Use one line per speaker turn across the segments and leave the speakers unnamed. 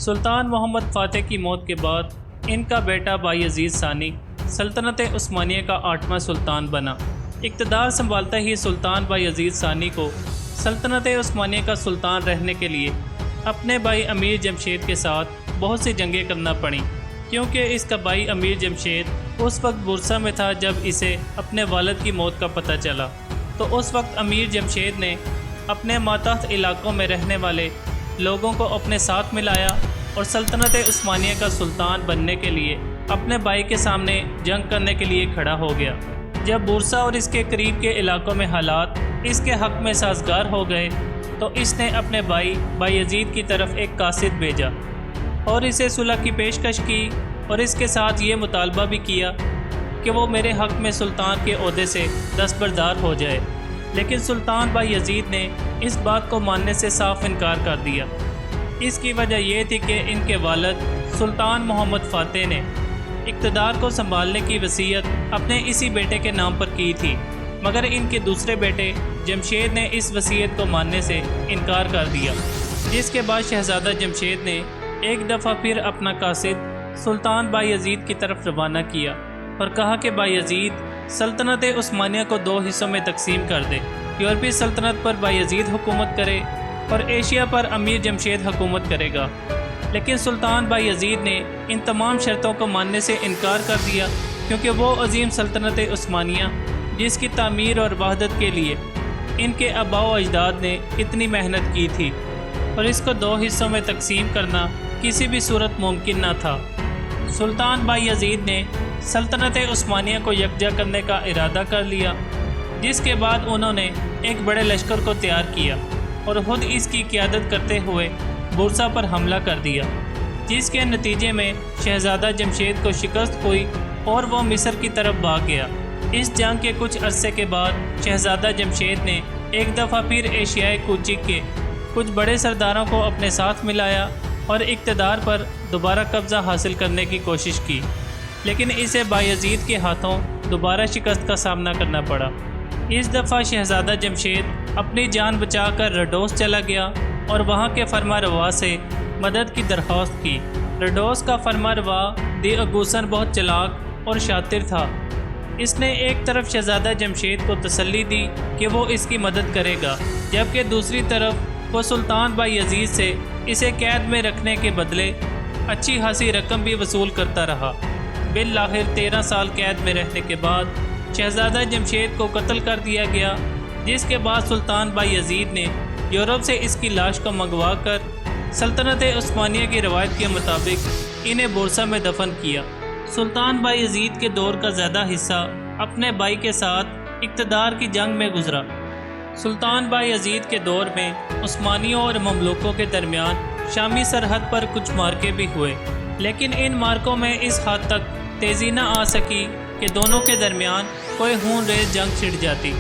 سلطان محمد فاتح کی موت کے بعد ان کا بیٹا بایزید ثانی سلطنت عثمانیہ کا 8واں سلطان بنا۔ اقتدار سنبھالتا ہی سلطان بایزید ثانی کو سلطنت عثمانیہ کا سلطان رہنے کے لیے اپنے بھائی امیر جمشید کے ساتھ بہت سی جنگیں کرنا پڑیں، کیونکہ اس کا بھائی امیر جمشید اس وقت بورسا میں تھا جب اسے اپنے والد کی موت کا پتہ چلا۔ تو اس وقت امیر جمشید نے اپنے ماتحت علاقوں میں رہنے والے لوگوں کو اپنے ساتھ ملایا اور سلطنت عثمانیہ کا سلطان بننے کے لیے اپنے بھائی کے سامنے جنگ کرنے کے لیے کھڑا ہو گیا۔ جب بورسا اور اس کے قریب کے علاقوں میں حالات اس کے حق میں سازگار ہو گئے تو اس نے اپنے بھائی بایزید کی طرف ایک قاصد بھیجا اور اسے صلح کی پیشکش کی اور اس کے ساتھ یہ مطالبہ بھی کیا کہ وہ میرے حق میں سلطان کے عہدے سے دستبردار ہو جائے، لیکن سلطان بایزید نے اس بات کو ماننے سے صاف انکار کر دیا۔ اس کی وجہ یہ تھی کہ ان کے والد سلطان محمد فاتح نے اقتدار کو سنبھالنے کی وصیت اپنے اسی بیٹے کے نام پر کی تھی، مگر ان کے دوسرے بیٹے جمشید نے اس وصیت کو ماننے سے انکار کر دیا، جس کے بعد شہزادہ جمشید نے ایک دفعہ پھر اپنا قاصد سلطان بایزید کی طرف روانہ کیا اور کہا کہ بایزید سلطنت عثمانیہ کو 2 حصوں میں تقسیم کر دے، یورپی سلطنت پر بایزید حکومت کرے اور ایشیا پر امیر جمشید حکومت کرے گا۔ لیکن سلطان بایزید نے ان تمام شرطوں کو ماننے سے انکار کر دیا، کیونکہ وہ عظیم سلطنت عثمانیہ جس کی تعمیر اور وحدت کے لیے ان کے آباء و اجداد نے اتنی محنت کی تھی، اور اس کو 2 حصوں میں تقسیم کرنا کسی بھی صورت ممکن نہ تھا۔ سلطان بایزید نے سلطنت عثمانیہ کو یکجا کرنے کا ارادہ کر لیا، جس کے بعد انہوں نے ایک بڑے لشکر کو تیار کیا اور خود اس کی قیادت کرتے ہوئے بورسا پر حملہ کر دیا، جس کے نتیجے میں شہزادہ جمشید کو شکست ہوئی اور وہ مصر کی طرف بھاگ گیا۔ اس جنگ کے کچھ عرصے کے بعد شہزادہ جمشید نے ایک دفعہ پھر ایشیائے کوچک کے کچھ بڑے سرداروں کو اپنے ساتھ ملایا اور اقتدار پر دوبارہ قبضہ حاصل کرنے کی کوشش کی، لیکن اسے بایزید کے ہاتھوں دوبارہ شکست کا سامنا کرنا پڑا۔ اس دفعہ شہزادہ جمشید اپنی جان بچا کر رڈوس چلا گیا اور وہاں کے فرما روا سے مدد کی درخواست کی۔ رڈوس کا فرما روا دی اگوسن بہت چلاک اور شاطر تھا۔ اس نے ایک طرف شہزادہ جمشید کو تسلی دی کہ وہ اس کی مدد کرے گا، جبکہ دوسری طرف وہ سلطان بایزید سے اسے قید میں رکھنے کے بدلے اچھی خاصی رقم بھی وصول کرتا رہا۔ بالآخر 13 سال قید میں رہنے کے بعد شہزادہ جمشید کو قتل کر دیا گیا، جس کے بعد سلطان بایزید نے یورپ سے اس کی لاش کو منگوا کر سلطنت عثمانیہ کی روایت کے مطابق انہیں بورسا میں دفن کیا۔ سلطان بایزید کے دور کا زیادہ حصہ اپنے بھائی کے ساتھ اقتدار کی جنگ میں گزرا۔ سلطان بایزید کے دور میں عثمانیوں اور مملوکوں کے درمیان شامی سرحد پر کچھ مارکے بھی ہوئے، لیکن ان مارکوں میں اس حد تک تیزی نہ آ سکی کہ دونوں کے درمیان کوئی خون ریز جنگ چھڑ جاتی۔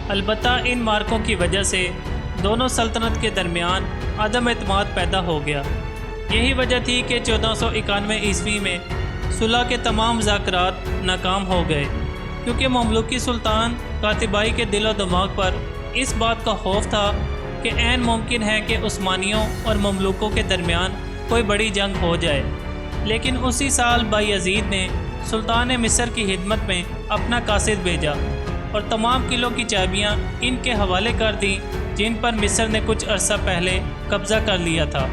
البتہ ان مارکوں کی وجہ سے دونوں سلطنت کے درمیان عدم اعتماد پیدا ہو گیا۔ یہی وجہ تھی کہ 1491 عیسوی میں صلح کے تمام مذاکرات ناکام ہو گئے، کیونکہ مملوکی سلطان قاتبائی کے دل و دماغ پر اس بات کا خوف تھا کہ عین ممکن ہے کہ عثمانیوں اور مملوکوں کے درمیان کوئی بڑی جنگ ہو جائے۔ لیکن اسی سال بایزید نے سلطان مصر کی خدمت میں اپنا قاصد بھیجا اور تمام قلعوں کی چابیاں ان کے حوالے کر دیں جن پر مصر نے کچھ عرصہ پہلے قبضہ کر لیا تھا۔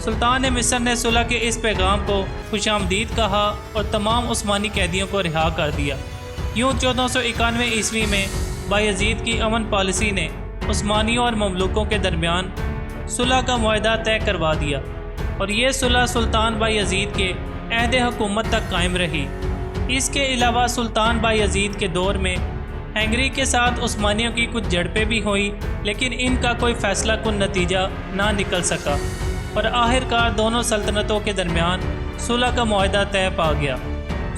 سلطان مصر نے صلح کے اس پیغام کو خوش آمدید کہا اور تمام عثمانی قیدیوں کو رہا کر دیا۔ یوں 1491 عیسوی میں بایزید کی امن پالیسی نے عثمانیوں اور مملوکوں کے درمیان صلح کا معاہدہ طے کروا دیا، اور یہ صلح سلطان بایزید کے عہد حکومت تک قائم رہی۔ اس کے علاوہ سلطان بایزید کے دور میں ہنگری کے ساتھ عثمانیوں کی کچھ جھڑپیں بھی ہوئیں، لیکن ان کا کوئی فیصلہ کن نتیجہ نہ نکل سکا، اور آخرکار دونوں سلطنتوں کے درمیان صلح کا معاہدہ طے پا گیا۔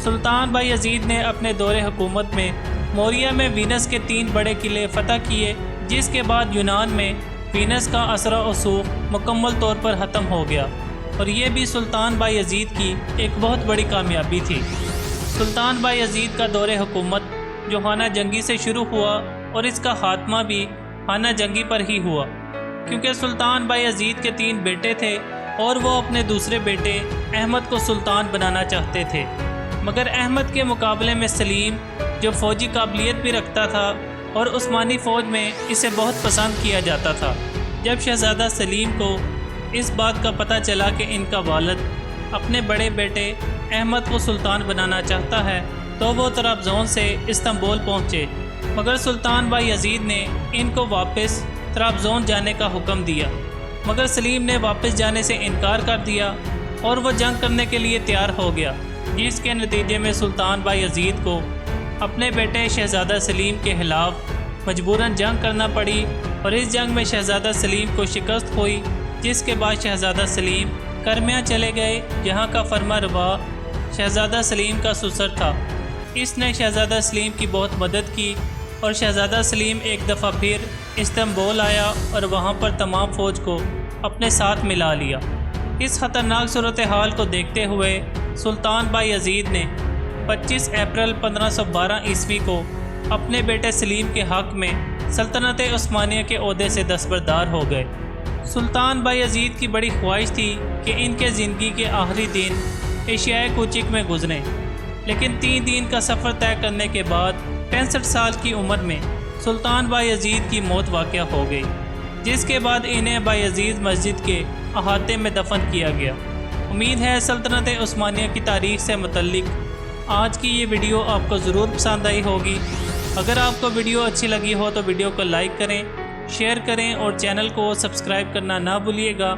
سلطان بایزید نے اپنے دور حکومت میں موریہ میں وینس کے 3 بڑے قلعے فتح کیے، جس کے بعد یونان میں وینس کا اثر و رسوخ مکمل طور پر ختم ہو گیا، اور یہ بھی سلطان بایزید کی ایک بہت بڑی کامیابی تھی۔ سلطان بایزید کا دور حکومت جو خانہ جنگی سے شروع ہوا اور اس کا خاتمہ بھی خانہ جنگی پر ہی ہوا، کیونکہ سلطان بایزید کے 3 بیٹے تھے اور وہ اپنے دوسرے بیٹے احمد کو سلطان بنانا چاہتے تھے، مگر احمد کے مقابلے میں سلیم، جو فوجی قابلیت بھی رکھتا تھا اور عثمانی فوج میں اسے بہت پسند کیا جاتا تھا، جب شہزادہ سلیم کو اس بات کا پتہ چلا کہ ان کا والد اپنے بڑے بیٹے احمد کو سلطان بنانا چاہتا ہے تو وہ طرابزون سے استنبول پہنچے، مگر سلطان بایزید نے ان کو واپس طرابزون جانے کا حکم دیا، مگر سلیم نے واپس جانے سے انکار کر دیا اور وہ جنگ کرنے کے لیے تیار ہو گیا، جس کے نتیجے میں سلطان بایزید کو اپنے بیٹے شہزادہ سلیم کے خلاف مجبوراً جنگ کرنا پڑی، اور اس جنگ میں شہزادہ سلیم کو شکست ہوئی، جس کے بعد شہزادہ سلیم کرمیا چلے گئے، جہاں کا فرما روا شہزادہ سلیم کا سسر تھا۔ اس نے شہزادہ سلیم کی بہت مدد کی، اور شہزادہ سلیم ایک دفعہ پھر استنبول آیا اور وہاں پر تمام فوج کو اپنے ساتھ ملا لیا۔ اس خطرناک صورتحال کو دیکھتے ہوئے سلطان بایزید نے 25 اپریل 1512 عیسوی کو اپنے بیٹے سلیم کے حق میں سلطنت عثمانیہ کے عہدے سے دستبردار ہو گئے۔ سلطان بایزید کی بڑی خواہش تھی کہ ان کے زندگی کے آخری دن ایشیائے کوچک میں گزریں، لیکن 3 دن کا سفر طے کرنے کے بعد 65 سال کی عمر میں سلطان بایزید کی موت واقع ہو گئی، جس کے بعد انہیں بایزید مسجد کے احاطے میں دفن کیا گیا۔ امید ہے سلطنت عثمانیہ کی تاریخ سے متعلق آج کی یہ ویڈیو آپ کو ضرور پسند آئی ہوگی۔ اگر آپ کو ویڈیو اچھی لگی ہو تو ویڈیو کو لائک کریں، شیئر کریں اور چینل کو سبسکرائب کرنا نہ بھولیے گا۔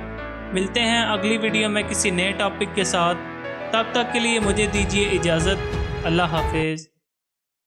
ملتے ہیں اگلی ویڈیو میں کسی نئے ٹاپک کے ساتھ، تب تک کے لیے مجھے دیجیے اجازت۔ اللہ حافظ۔